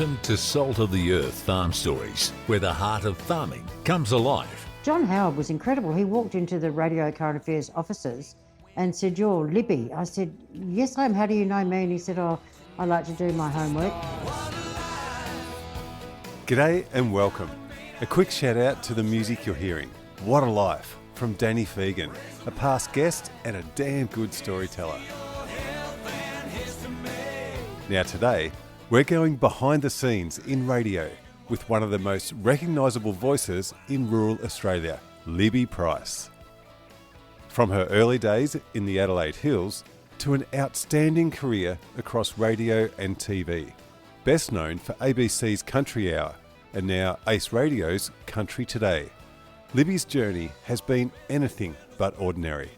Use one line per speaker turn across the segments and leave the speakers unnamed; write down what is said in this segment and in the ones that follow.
Welcome to Salt of the Earth Farm Stories, where the heart of farming comes alive.
John Howard was incredible. He walked into the Radio Current Affairs offices and said, "You're Libby." I said, "Yes, I am. How do you know me?" And he said, "Oh, I like to do my homework."
G'day and welcome. A quick shout out to the music you're hearing. What a Life from Danny Fegan, a past guest and a damn good storyteller. Now today, we're going behind the scenes in radio with one of the most recognisable voices in rural Australia, Libby Price. From her early days in the Adelaide Hills to an outstanding career across radio and TV, best known for ABC's Country Hour and now Ace Radio's Country Today, Libby's journey has been anything but ordinary.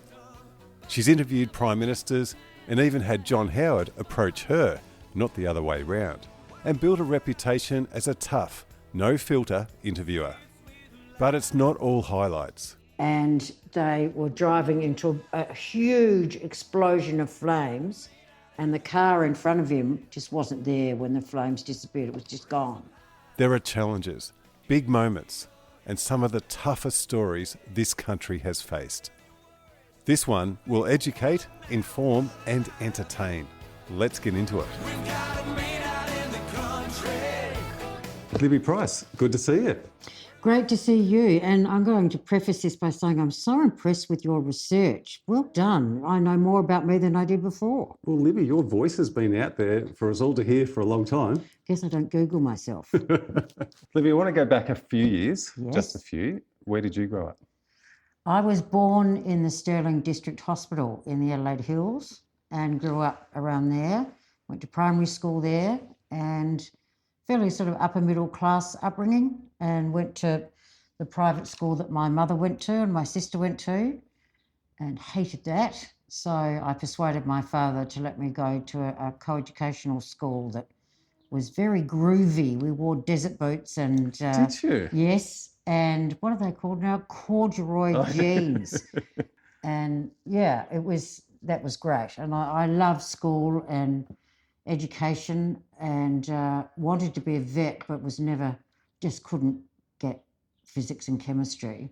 She's interviewed Prime Ministers and even had John Howard approach her, not the other way round, and built a reputation as a tough, no-filter interviewer. But it's not all highlights.
And they were driving into a huge explosion of flames, and the car in front of him just wasn't there when the flames disappeared. It was just gone.
There are challenges, big moments, and some of the toughest stories this country has faced. This one will educate, inform, and entertain. Let's get into it. Libby Price, good to see you.
Great to see you. And I'm going to preface this by saying I'm so impressed with your research. Well done. I know more about me than I did before.
Well, Libby, your voice has been out there for us all to hear for a long time.
Guess I don't Google myself.
Libby, I want to go back a few years,
Yes.
just a few. Where did you grow up?
I was born in the Stirling District Hospital in the Adelaide Hills and grew up around there. Went to primary school there and fairly sort of upper middle class upbringing, and went to the private school that my mother went to and my sister went to and hated that. So I persuaded my father to let me go to a co-educational school that was very groovy. We wore desert boots and...
Did you?
Yes. And what are they called now? Corduroy jeans. And yeah, that was great. And I love school and education and wanted to be a vet, but just couldn't get physics and chemistry.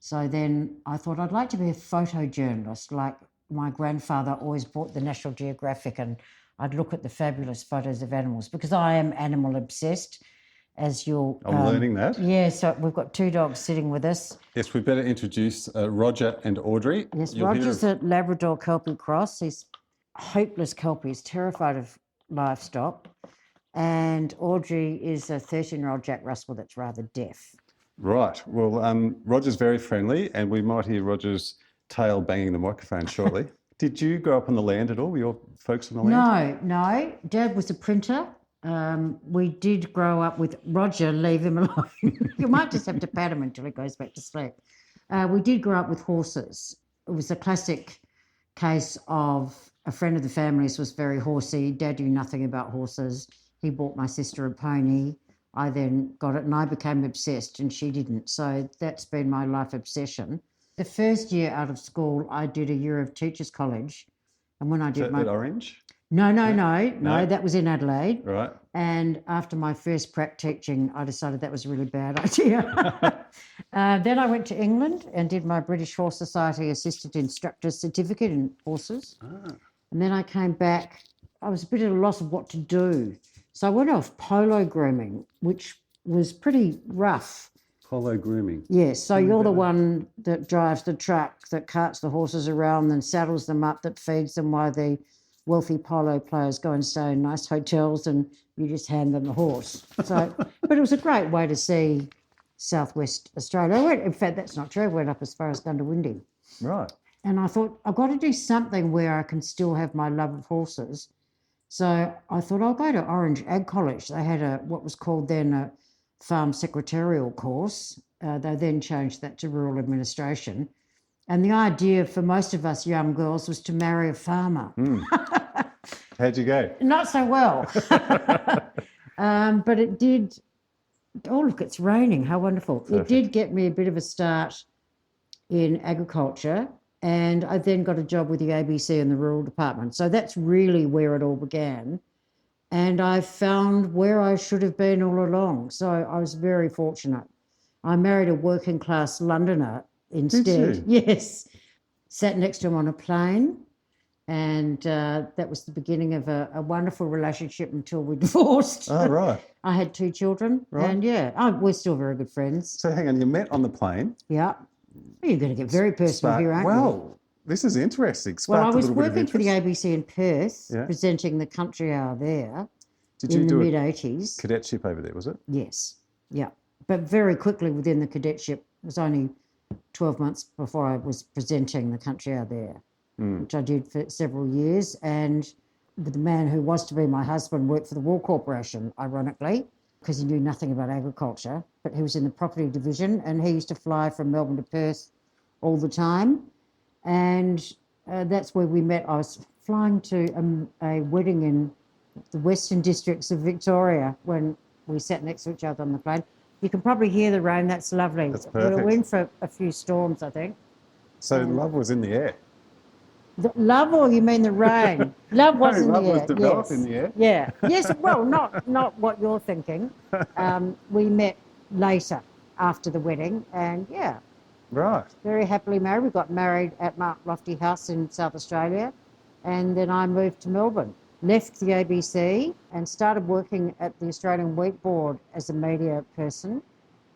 So then I thought I'd like to be a photojournalist, like my grandfather always bought the National Geographic, and I'd look at the fabulous photos of animals because I am animal obsessed. As you'll...
I'm learning that.
Yeah, so we've got two dogs sitting with us.
Yes, we better introduce Roger and Audrey.
Yes, Roger's a Labrador Kelpie cross. He's a hopeless Kelpie. He's terrified of livestock. And Audrey is a 13-year-old Jack Russell that's rather deaf.
Right. Well, Roger's very friendly, and we might hear Roger's tail banging the microphone shortly. Did you grow up on the land at all? Were your folks on the land?
No. Dad was a printer. We did grow up with Roger, leave him alone. You might just have to pat him until he goes back to sleep. We did grow up with horses. It was a classic case of a friend of the family's was very horsey. Dad knew nothing about horses. He bought my sister a pony. I then got it and I became obsessed and she didn't. So that's been my life obsession. The first year out of school, I did a year of teachers' college. And when I did
at Orange?
No, that was in Adelaide.
Right.
And after my first prac teaching, I decided that was a really bad idea. Then I went to England and did my British Horse Society Assistant Instructor Certificate in horses. And then I came back. I was a bit at a loss of what to do. So I went off polo grooming, which was pretty rough.
Polo grooming?
Yes, so you're the one that drives the truck, that carts the horses around, then saddles them up, that feeds them while the wealthy polo players go and stay in nice hotels and you just hand them the horse. So, but it was a great way to see southwest Australia. In fact, that's not true. I went up as far as Gundawindi.
Right.
And I thought, I've got to do something where I can still have my love of horses. So I thought I'll go to Orange Ag College. They had what was called then a farm secretarial course. They then changed that to rural administration. And the idea for most of us young girls was to marry a farmer.
How'd you go?
Not so well. But it did... Oh, look, it's raining. How wonderful. Perfect. It did get me a bit of a start in agriculture, and I then got a job with the ABC in the rural department. So that's really where it all began. and I found where I should have been all along. So I was very fortunate. I married a working class Londoner instead.
Did you?
Yes. Sat next to him on a plane, and that was the beginning of a wonderful relationship until we divorced.
Oh, right.
I had 2 children,
Right.
and we're still very good friends.
So hang on, you met on the plane.
Yeah. You're going to get very personal here, aren't you?
Well, this is interesting.
Well, I
Sparked a
was
little bit of
working for the
interest.
ABC in Perth,
Yeah.
presenting the Country Hour there
Did you
in the
do a
mid-80s.
cadetship over there, was it?
Yes, yeah. But very quickly within the cadetship, it was only 12 months before I was presenting the Country Hour there, which I did for several years. And the man who was to be my husband worked for the Wool Corporation, ironically, because he knew nothing about agriculture, but he was in the property division, and he used to fly from Melbourne to Perth all the time. And that's where we met. I was flying to a wedding in the Western Districts of Victoria when we sat next to each other on the plane. You can probably hear the rain. That's lovely.
That's perfect.
We were in for a few storms, I think.
So love was in the air.
Love, or you mean the rain? Love was in the
love
air.
was developed
yes.
in the air.
Yeah. Yes. Well, not what you're thinking. We met later after the wedding, and
Right.
very happily married. We got married at Mark Lofty House in South Australia, and then I moved to Melbourne, left the ABC, and started working at the Australian Wheat Board as a media person.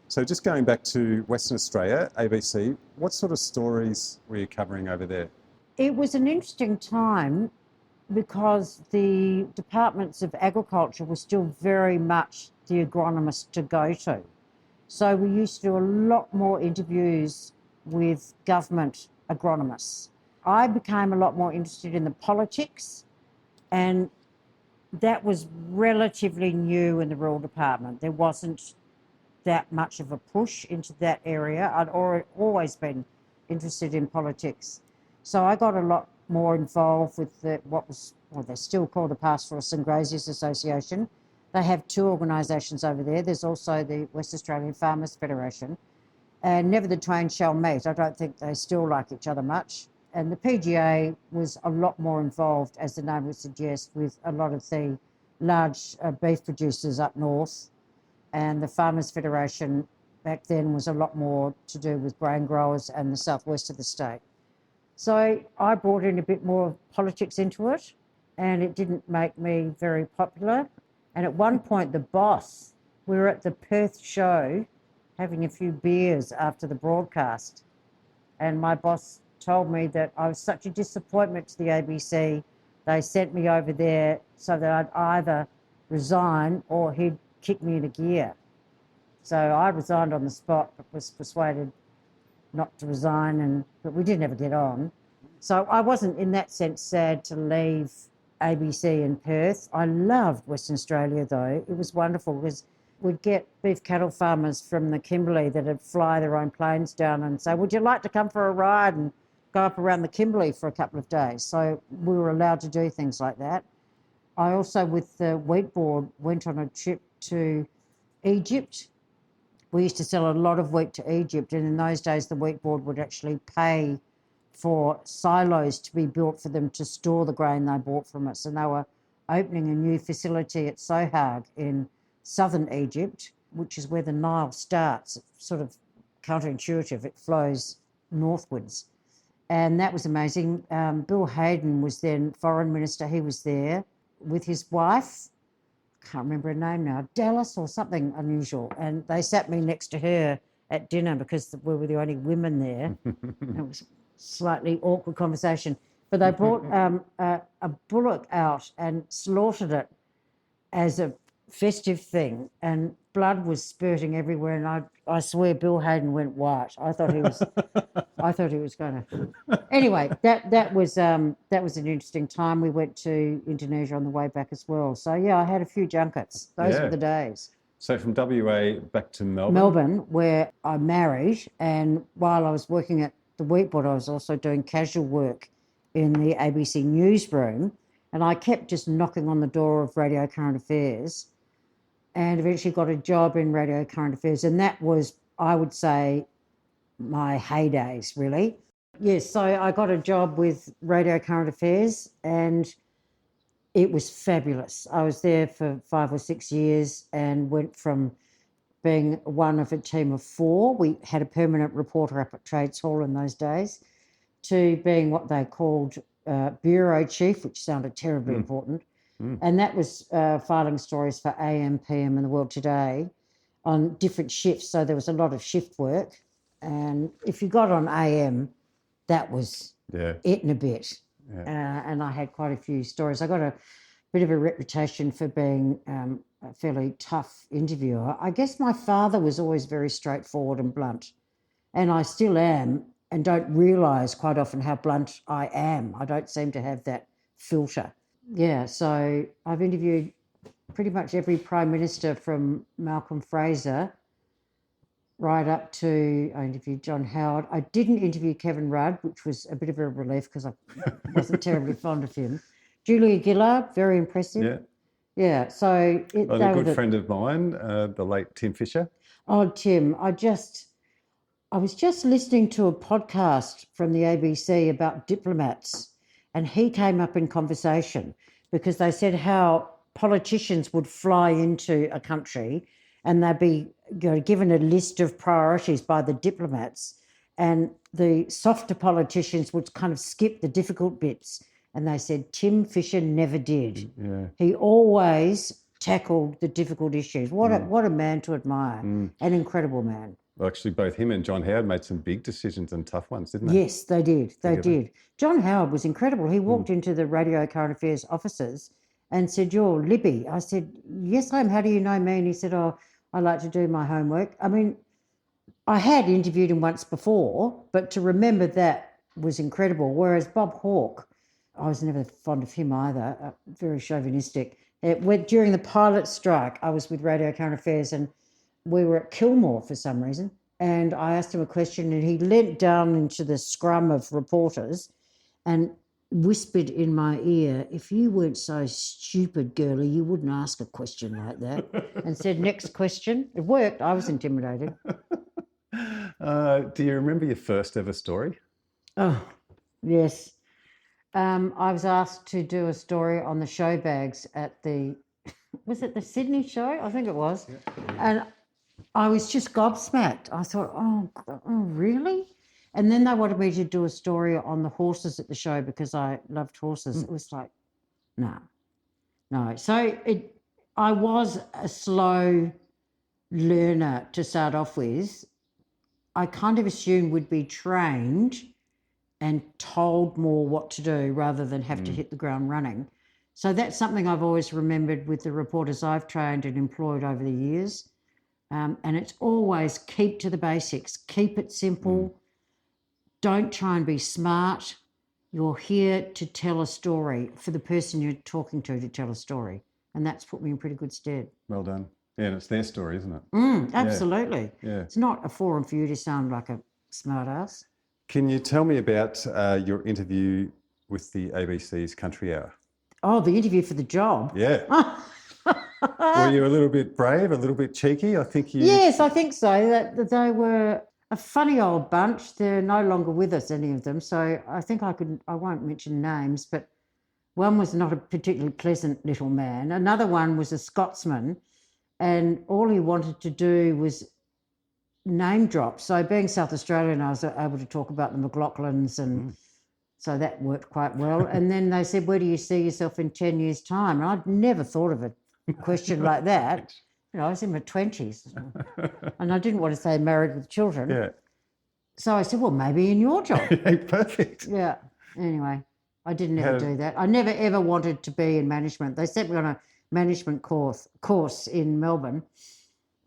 So just going back to Western Australia, ABC, what sort of stories were you covering over there?
It was an interesting time because the departments of agriculture were still very much the agronomist to go to. So we used to do a lot more interviews with government agronomists. I became a lot more interested in the politics, and that was relatively new in the rural department. There wasn't that much of a push into that area. I'd always been interested in politics. So I got a lot more involved with they still call the Pastoralists and Graziers Association. They have 2 organisations over there. There's also the West Australian Farmers Federation. And never the twain shall meet. I don't think they still like each other much. And the PGA was a lot more involved, as the name would suggest, with a lot of the large beef producers up north. And the Farmers Federation back then was a lot more to do with grain growers and the southwest of the state. So I brought in a bit more politics into it, and it didn't make me very popular. And at one point, the boss, we were at the Perth show having a few beers after the broadcast, and my boss told me that I was such a disappointment to the ABC, they sent me over there so that I'd either resign or he'd kick me into gear. So I resigned on the spot, but was persuaded not to resign, but we didn't ever get on. So I wasn't in that sense sad to leave ABC in Perth. I loved Western Australia though. It was wonderful because we'd get beef cattle farmers from the Kimberley that'd fly their own planes down and say, would you like to come for a ride and go up around the Kimberley for a couple of days? So we were allowed to do things like that. I also, with the Wheat Board, went on a trip to Egypt. We used to sell a lot of wheat to Egypt, and in those days the Wheat Board would actually pay for silos to be built for them to store the grain they bought from us. And they were opening a new facility at Sohag in southern Egypt, which is where the Nile starts. It's sort of counterintuitive. It flows northwards. And that was amazing. Bill Hayden was then foreign minister. He was there with his wife. Can't remember her name now, Dallas or something unusual. And they sat me next to her at dinner because we were the only women there. It was a slightly awkward conversation. But they brought a bullock out and slaughtered it as a festive thing, and blood was spurting everywhere. And I swear Bill Hayden went white. I thought he was going to. Anyway, that was an interesting time. We went to Indonesia on the way back as well. So yeah, I had a few junkets. Those were the days.
So from WA back to Melbourne?
Melbourne, where I married, and while I was working at the Wheat Board, I was also doing casual work in the ABC newsroom, and I kept just knocking on the door of Radio Current Affairs, and eventually got a job in Radio Current Affairs, and that was, I would say, my heydays, really. Yes, so I got a job with Radio Current Affairs, and it was fabulous. I was there for 5 or 6 years and went from being one of a team of 4. We had a permanent reporter up at Trades Hall in those days, to being what they called bureau chief, which sounded terribly important. And that was filing stories for AM, PM and the World Today on different shifts. So there was a lot of shift work. And if you got on AM, that was it in a bit. Yeah. And I had quite a few stories. I got a bit of a reputation for being a fairly tough interviewer. I guess my father was always very straightforward and blunt, and I still am, and don't realise quite often how blunt I am. I don't seem to have that filter. Yeah, so I've interviewed pretty much every Prime Minister from Malcolm Fraser right up to, I interviewed John Howard. I didn't interview Kevin Rudd, which was a bit of a relief because I wasn't terribly fond of him. Julia Gillard, very impressive.
Yeah.
Yeah, so...
a good friend of mine, the late Tim Fisher.
Oh, Tim, I was just listening to a podcast from the ABC about diplomats, and he came up in conversation because they said how politicians would fly into a country and they'd be given a list of priorities by the diplomats, and the softer politicians would kind of skip the difficult bits. And they said Tim Fisher never did. Yeah. He always tackled the difficult issues. What a man to admire. An incredible man.
Well, actually, both him and John Howard made some big decisions and tough ones, didn't they?
Yes, they did. They did. John Howard was incredible. He walked into the Radio Current Affairs offices and said, "You're Libby." I said, "Yes, I am. How do you know me?" And he said, "Oh, I like to do my homework." I mean, I had interviewed him once before, but to remember that was incredible. Whereas Bob Hawke, I was never fond of him either, very chauvinistic. During the pilot strike, I was with Radio Current Affairs and we were at Kilmore for some reason, and I asked him a question and he leant down into the scrum of reporters and whispered in my ear, "If you weren't so stupid, girlie, you wouldn't ask a question like that," and said, "Next question." It worked. I was intimidated.
Do you remember your first ever story?
Oh, yes. I was asked to do a story on the show bags at was it the Sydney show? I think it was. Yeah. And I was just gobsmacked. I thought, oh, really? And then they wanted me to do a story on the horses at the show because I loved horses. It was like, no. So I was a slow learner to start off with. I kind of assumed we'd be trained and told more what to do rather than have to hit the ground running. So that's something I've always remembered with the reporters I've trained and employed over the years. And it's always keep to the basics, keep it simple. Don't try and be smart. You're here to tell a story for the person you're talking to tell a story. And that's put me in pretty good stead.
Well done. Yeah, and it's their story, isn't it?
Absolutely.
Yeah.
It's not a forum for you to sound like a smart ass.
Can you tell me about your interview with the ABC's Country Hour?
Oh, the interview for the job?
Yeah. Were you a little bit brave, a little bit cheeky? I think you...
Yes, I think so. That they were a funny old bunch. They're no longer with us, any of them. So I think I won't mention names, but one was not a particularly pleasant little man. Another one was a Scotsman, and all he wanted to do was name drop. So being South Australian, I was able to talk about the McLaughlins, and so that worked quite well. And then they said, "Where do you see yourself in 10 years' time?" And I'd never thought of a question like that. I was in my 20s and I didn't want to say married with children.
Yeah.
So I said, "Well, maybe in your job."
Perfect.
Yeah. Anyway, I didn't ever do that. I never ever wanted to be in management. They sent me on a management course in Melbourne.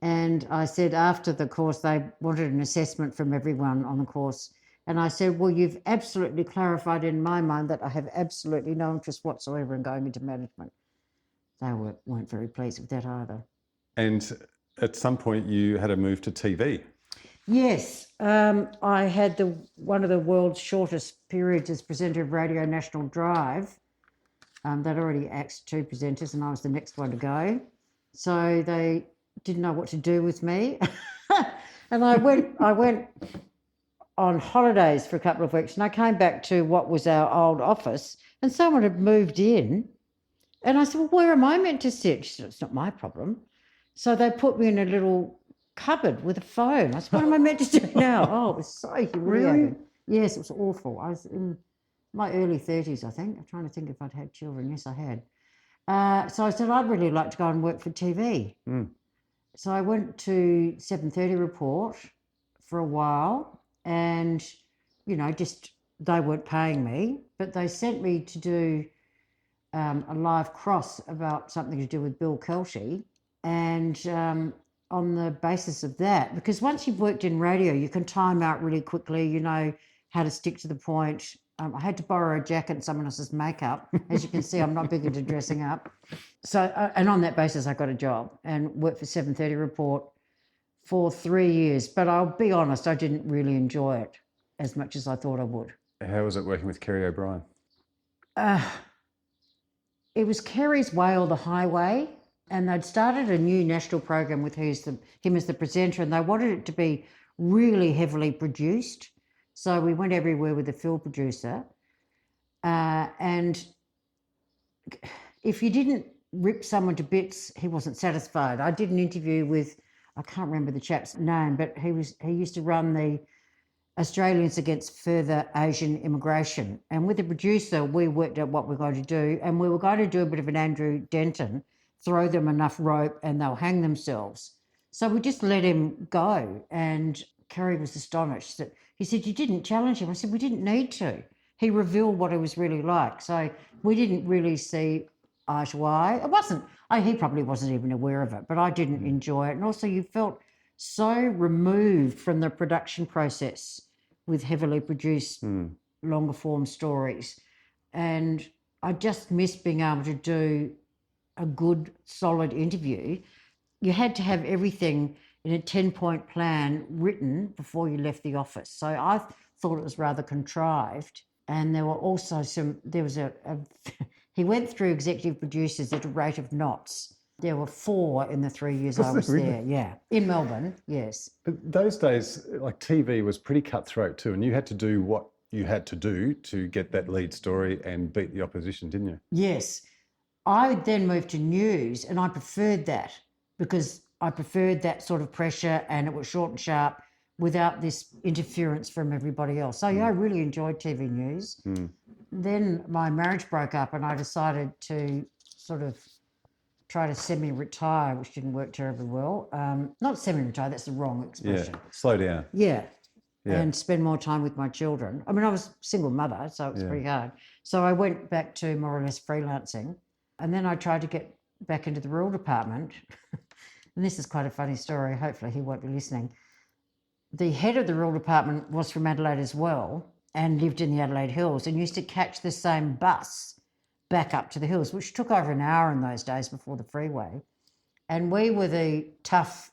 And I said after the course, they wanted an assessment from everyone on the course. And I said, "Well, you've absolutely clarified in my mind that I have absolutely no interest whatsoever in going into management." They weren't very pleased with that either.
And at some point you had a move to TV.
Yes. I had one of the world's shortest periods as presenter of Radio National Drive. They'd already axed 2 presenters and I was the next one to go. So they didn't know what to do with me. And I went on holidays for a couple of weeks and I came back to what was our old office and someone had moved in And I said, well, where am I meant to sit? She said, it's not my problem. So they put me in a little cupboard with a phone. I said, what am I meant to do now? Oh, it was so humiliating.
Really?
Yes, it was awful. I was in my early 30s, I think. I'm trying to think if I'd had children. Yes, I had. So I said, I'd really like to go and work for TV. So I went to 7:30 Report for a while and, you know, just they weren't paying me, but they sent me to do a live cross about something to do with Bill Kelty. And on the basis of that, because once you've worked in radio, you can time out really quickly, you know how to stick to the point. I had to borrow a jacket and someone else's makeup. As you can see, I'm not big into dressing up. So, and on that basis, I got a job and worked for 7:30 Report for 3 years. But I'll be honest, I didn't really enjoy it as much as I thought I would.
How was it working with Kerry O'Brien?
It was Kerry's Way or the Highway, and they'd started a new national program with him as the presenter, and they wanted it to be really heavily produced. So we went everywhere with the field producer. And if you didn't rip someone to bits, he wasn't satisfied. I did an interview with, I can't remember the chap's name, but he used to run the Australians Against Further Asian Immigration. And with the producer, we worked out what we're going to do, and we were going to do a bit of an Andrew Denton, throw them enough rope and they'll hang themselves. So we just let him go. And Kerry was astonished that he said, you didn't challenge him. I said, we didn't need to. He revealed what it was really like. So we didn't really see eye to eye. He probably wasn't even aware of it, but I didn't enjoy it. And also you felt so removed from the production process with heavily produced longer form stories. And I just missed being able to do a good, solid interview. You had to have everything in a 10-point plan written before you left the office. So I thought it was rather contrived. And there were also he went through executive producers at a rate of knots. There were 4 in the 3 years I was
really?
there, yeah. In Melbourne, yes.
But those days, like TV was pretty cutthroat too, and you had to do what you had to do to get that lead story and beat the opposition, didn't you?
Yes. I then moved to news and I preferred that because I preferred that sort of pressure and it was short and sharp without this interference from everybody else. So yeah, I really enjoyed TV news. Then my marriage broke up and I decided to sort of try to semi-retire, which didn't work terribly well. Not semi-retire, that's the wrong expression.
Yeah, slow down.
Yeah. And spend more time with my children. I mean, I was a single mother, so it was pretty hard. So I went back to more or less freelancing. And then I tried to get back into the rural department. And this is quite a funny story. Hopefully he won't be listening. The head of the rural department was from Adelaide as well and lived in the Adelaide Hills and used to catch the same bus back up to the hills, which took over an hour in those days before the freeway. And we were the tough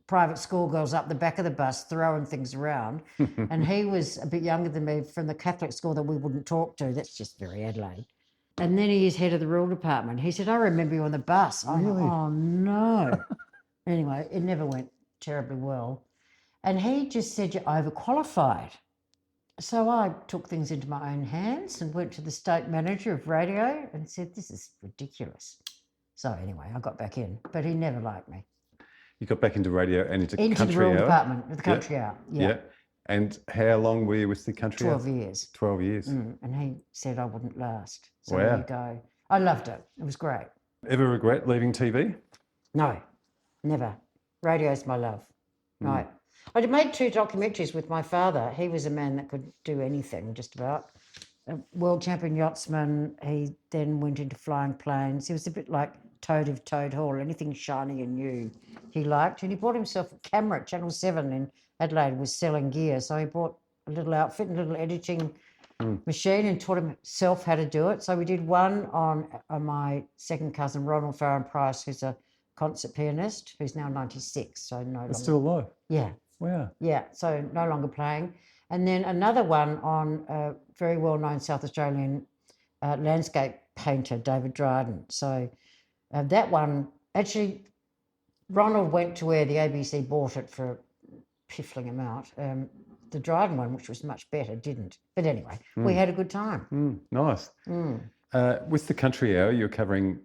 private schoolgirls up the back of the bus throwing things around. And he was a bit younger than me from the Catholic school that we wouldn't talk to. That's just very Adelaide. And then he is head of the rural department. He said, I remember you on the bus. I
Really?
went, oh, no. Anyway, it never went terribly well. And he just said, you're overqualified. So I took things into my own hands and went to the state manager of radio and said, this is ridiculous. So anyway, I got back in, but he never liked me.
You got back into radio and into
Into
country
the rural
hour?
department, the country hour.
Yeah. And how long were you with the country
12
hour?
years.
12 years.
And he said I wouldn't last. So
Wow.
there you go. I loved it. It was great.
Ever regret leaving TV?
No, never. Radio's my love. Right. I made 2 documentaries with my father. He was a man that could do anything, just about. A world champion yachtsman. He then went into flying planes. He was a bit like Toad of Toad Hall. Anything shiny and new he liked. And he bought himself a camera at Channel 7 in Adelaide, was selling gear. So he bought a little outfit and a little editing machine and taught himself how to do it. So we did one on my second cousin, Ronald Farron Price, who's a concert pianist, who's now 96, so no longer.
Still alive?
Yeah.
Wow.
Yeah, so no longer playing. And then another one on a very well-known South Australian landscape painter, David Dryden. So that one, actually, Ronald went to where the ABC bought it for a piffling amount. The Dryden one, which was much better, didn't. But anyway, we had a good time.
Nice. With the Country Hour, you're covering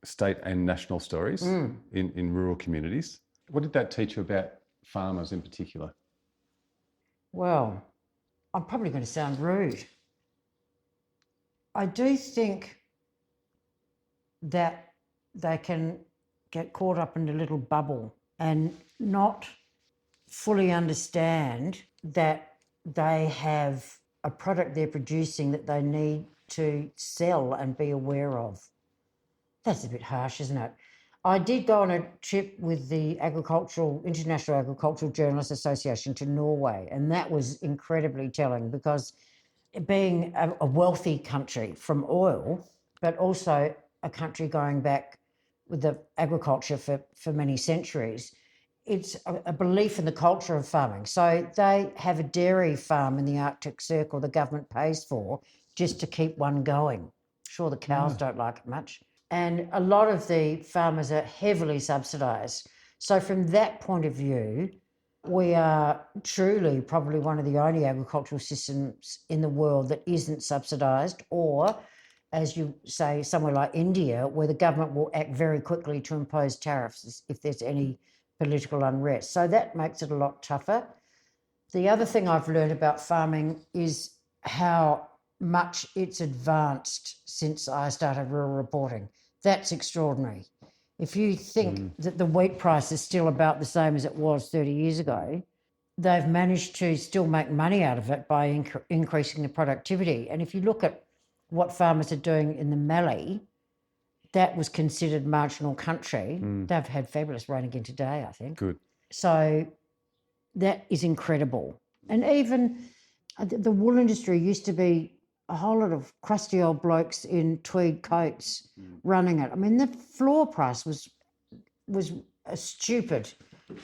state and national stories in rural communities. What did that teach you about farmers in particular?
Well, I'm probably going to sound rude. I do think that they can get caught up in a little bubble and not fully understand that they have a product they're producing that they need to sell and be aware of. That's a bit harsh, isn't it? I did go on a trip with the International Agricultural Journalists Association to Norway, and that was incredibly telling because being a wealthy country from oil, but also a country going back with the agriculture for many centuries, it's a belief in the culture of farming. So they have a dairy farm in the Arctic Circle the government pays for just to keep one going. Sure, the cows don't like it much. And a lot of the farmers are heavily subsidised. So from that point of view, we are truly probably one of the only agricultural systems in the world that isn't subsidised, or, as you say, somewhere like India, where the government will act very quickly to impose tariffs if there's any political unrest. So that makes it a lot tougher. The other thing I've learned about farming is how much it's advanced since I started rural reporting. That's extraordinary. If you think that the wheat price is still about the same as it was 30 years ago, they've managed to still make money out of it by increasing the productivity. And if you look at what farmers are doing in the Mallee, that was considered marginal country. They've had fabulous rain again today, I think.
Good.
So that is incredible. And even the wool industry used to be a whole lot of crusty old blokes in tweed coats running it. I mean, the floor price was a stupid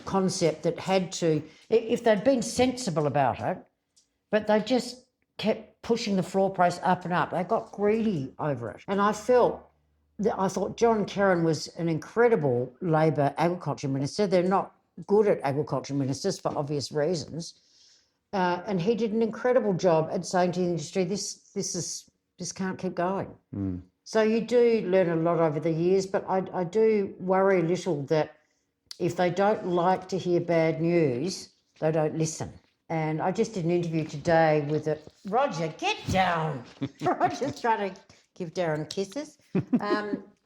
concept that had to, if they'd been sensible about it, but they just kept pushing the floor price up and up. They got greedy over it. And I thought John Kerrin was an incredible Labor agriculture minister. They're not good at agriculture ministers for obvious reasons. And he did an incredible job at saying to the industry, this can't keep going. So you do learn a lot over the years, but I do worry a little that if they don't like to hear bad news, they don't listen. And I just did an interview today with Roger, get down. Roger's trying to give Darren kisses,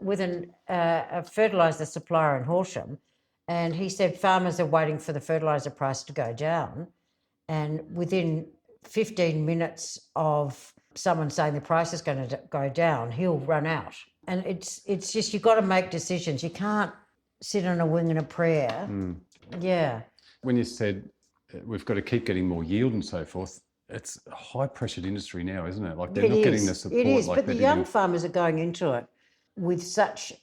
with a fertiliser supplier in Horsham. And he said farmers are waiting for the fertiliser price to go down. And within 15 minutes of someone saying the price is going to go down, he'll run out. And it's just, you've got to make decisions. You can't sit on a wing and a prayer. Yeah.
When you said we've got to keep getting more yield and so forth, it's a high-pressured industry now, isn't it? Like they're not getting the support.
It is, but the young farmers are going into it with such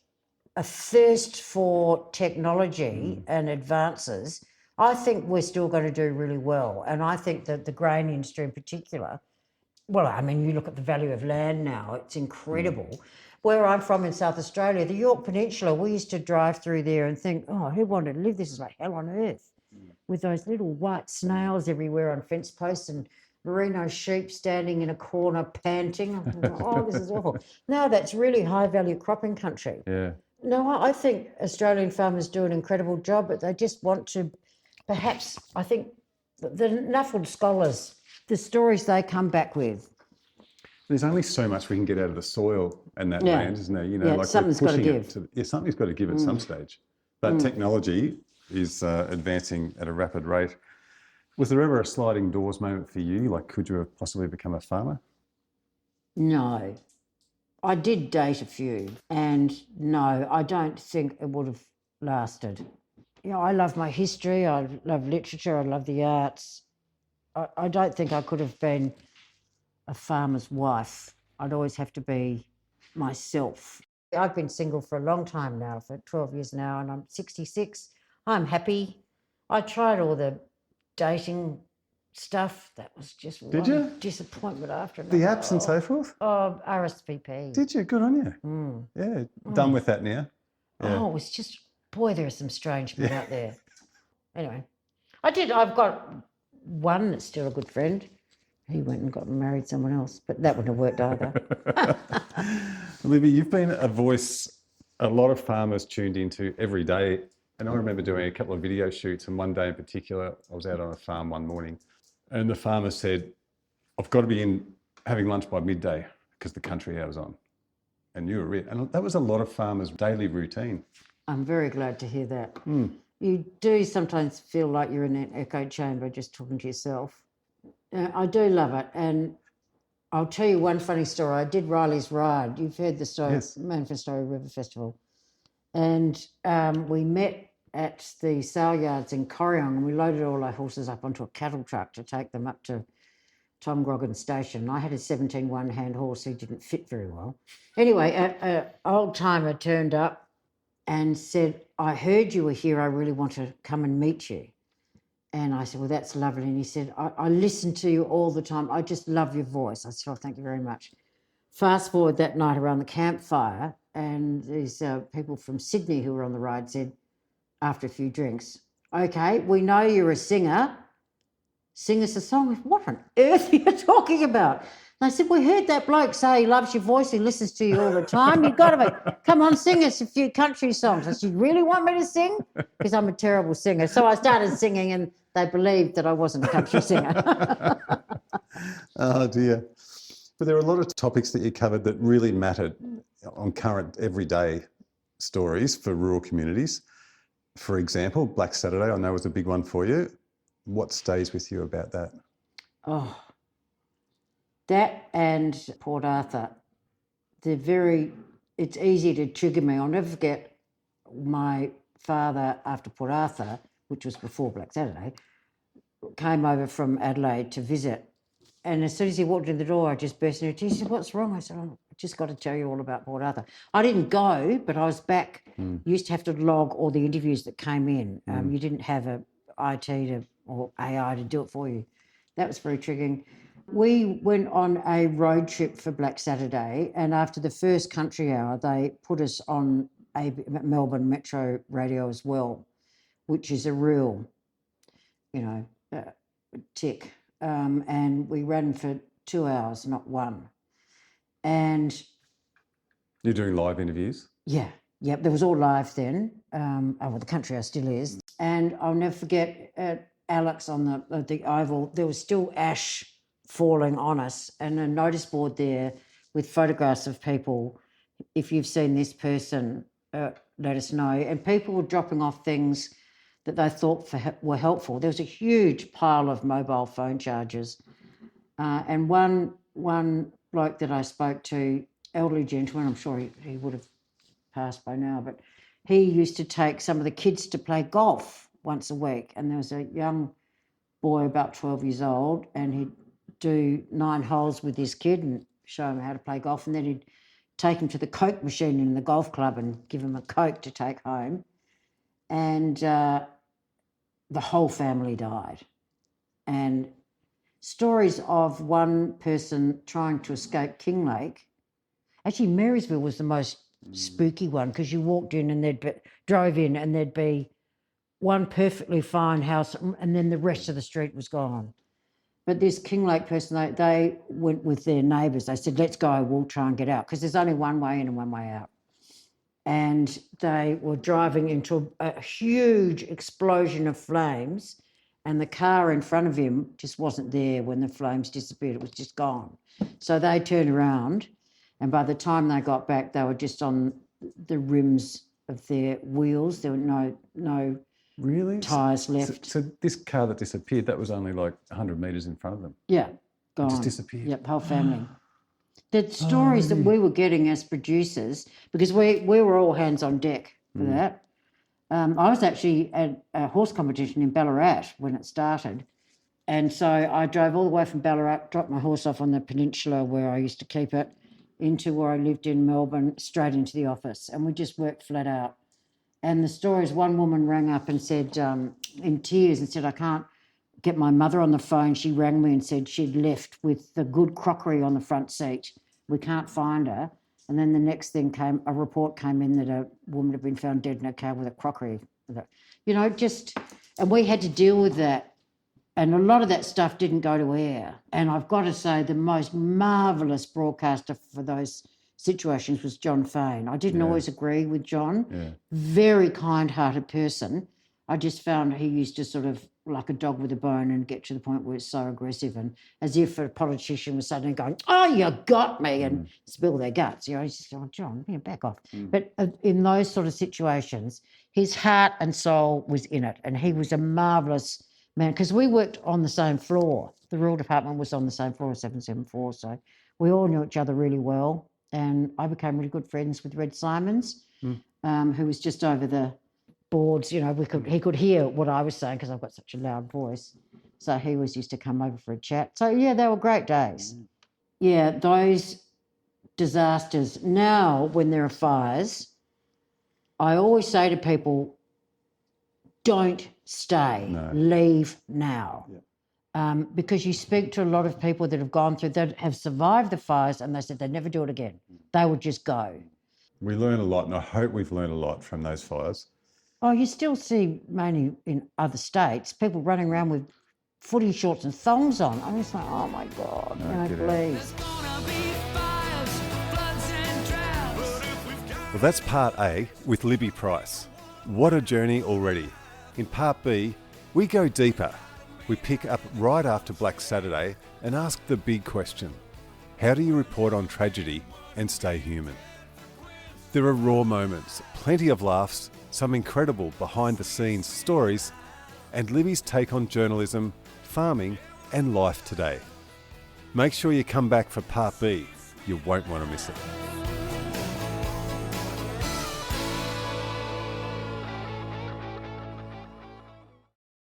a thirst for technology and advances. I think we're still going to do really well. And I think that the grain industry in particular, well, I mean, you look at the value of land now, it's incredible. Where I'm from in South Australia, the York Peninsula, we used to drive through there and think, oh, who wanted to live? This is like hell on earth. With those little white snails everywhere on fence posts and merino sheep standing in a corner panting. Oh, this is awful. No, that's really high value cropping country.
Yeah.
No, I think Australian farmers do an incredible job, but they just want to, perhaps, I think the Nuffield scholars, the stories they come back with.
There's only so much we can get out of the soil and that land, isn't there? You know, like
something's got to give.
Something's got to give at some stage. But technology is advancing at a rapid rate. Was there ever a sliding doors moment for you? Like, could you have possibly become a farmer?
No. I did date a few, and no, I don't think it would have lasted. You know, I love my history, I love literature, I love the arts. I don't think I could have been a farmer's wife. I'd always have to be myself. I've been single for a long time now, for 12 years now, and I'm 66. I'm happy. I tried all the dating stuff. That was just one disappointment after another.
The apps and so forth?
Oh, RSVP.
Did you? Good on you. Yeah, done with that now. Yeah.
Oh, it was just, boy, there are some strange men out there. Anyway, I've got one that's still a good friend. He went and got married someone else, but that wouldn't have worked either.
Libby, you've been a voice a lot of farmers tuned into every day. And I remember doing a couple of video shoots, and one day in particular, I was out on a farm one morning, and the farmer said, I've got to be in having lunch by midday because the country hour's on. And you were it. And that was a lot of farmers' daily routine.
I'm very glad to hear that. You do sometimes feel like you're in an echo chamber just talking to yourself. I do love it. And I'll tell you one funny story. I did Riley's Ride. You've heard the story,
Yes.
Manifesto River Festival. And we met at the sale yards in Corryong, and we loaded all our horses up onto a cattle truck to take them up to Tom Grogan Station. I had a 17 one-hand horse who didn't fit very well. Anyway, an old-timer turned up and said, I heard you were here. I really want to come and meet you. And I said, well, that's lovely. And he said, I listen to you all the time. I just love your voice. I said, oh, thank you very much. Fast forward that night around the campfire, and these people from Sydney who were on the ride said, after a few drinks, okay, we know you're a singer. Sing us a song. What on earth are you talking about? And I said, we heard that bloke say he loves your voice, he listens to you all the time. You've got to be, come on, sing us a few country songs. I said, you really want me to sing? Because I'm a terrible singer. So I started singing, and they believed that I wasn't a country singer.
Oh, dear. But there are a lot of topics that you covered that really mattered on current everyday stories for rural communities. For example, Black Saturday, I know was a big one for you. What stays with you about that?
Oh, that and Port Arthur. It's easy to trigger me. I'll never forget my father after Port Arthur, which was before Black Saturday, came over from Adelaide to visit. And as soon as he walked in the door, I just burst into tears. He said, what's wrong? I said, I just got to tell you all about Port Arthur. I didn't go, but I was back. You used to have to log all the interviews that came in. You didn't have a IT or AI to do it for you. That was very triggering. We went on a road trip for Black Saturday, and after the first country hour, they put us on a Melbourne Metro radio as well, which is a real, tick. And we ran for 2 hours, not one. And
You're doing live interviews?
yeah, there was all live then. The country hour still is. And I'll never forget Alex on the oval. There was still ash falling on us, and a notice board there with photographs of people. If you've seen this person, let us know. And people were dropping off things that they thought were helpful. There was a huge pile of mobile phone chargers. And one bloke that I spoke to, elderly gentleman, I'm sure he would have passed by now, but he used to take some of the kids to play golf once a week. And there was a young boy about 12 years old, and he'd do 9 holes with his kid and show him how to play golf. And then he'd take him to the Coke machine in the golf club and give him a Coke to take home. And the whole family died. And stories of one person trying to escape Kinglake. Actually, Marysville was the most spooky one, because you walked in and drove in and there'd be one perfectly fine house, and then the rest of the street was gone. But this Kinglake person, they went with their neighbours. They said, let's go, we'll try and get out, because there's only one way in and one way out. And they were driving into a huge explosion of flames, and the car in front of him just wasn't there when the flames disappeared. It was just gone. So they turned around, and by the time they got back, they were just on the rims of their wheels. There were no
Really?
tyres left.
So this car that disappeared, that was only like 100 metres in front of them?
Yeah, gone.
It just disappeared?
Yep, whole family. The stories that we were getting as producers, because we were all hands on deck for that. I was actually at a horse competition in Ballarat when it started. And so I drove all the way from Ballarat, dropped my horse off on the peninsula where I used to keep it, into where I lived in Melbourne, straight into the office. And we just worked flat out. And the stories, one woman rang up and said, in tears, and said, I can't get my mother on the phone. She rang me and said she'd left with the good crockery on the front seat. We can't find her. And then the next thing a report came in that a woman had been found dead in a car with a crockery. And we had to deal with that. And a lot of that stuff didn't go to air. And I've got to say, the most marvellous broadcaster for those situations was John Fane. I didn't
Yeah.
always agree with John.
Yeah.
Very kind-hearted person. I just found he used to sort of like a dog with a bone and get to the point where it's so aggressive, and as if a politician was suddenly going, "Oh, you got me," and spill their guts. You know, he's just going, "John, back off." But in those sort of situations, his heart and soul was in it, and he was a marvellous man, because we worked on the same floor. The rural department was on the same floor, 774, so we all knew each other really well, and I became really good friends with Red Simons, who was just over the boards. You know, he could hear what I was saying because I've got such a loud voice. So he was used to come over for a chat. So yeah, they were great days. Yeah, those disasters. Now, when there are fires, I always say to people, don't stay, leave now. Because you speak to a lot of people that have gone through, that have survived the fires, and they said they'd never do it again. They would just go.
We learn a lot, and I hope we've learned a lot from those fires.
Oh, you still see, mainly in other states, people running around with footy shorts and thongs on. I'm just like, oh my God, please.
Well, that's part A with Libby Price. What a journey already. In part B, we go deeper. We pick up right after Black Saturday and ask the big question: how do you report on tragedy and stay human? There are raw moments, plenty of laughs, some incredible behind-the-scenes stories, and Libby's take on journalism, farming, and life today. Make sure you come back for part B. You won't want to miss it.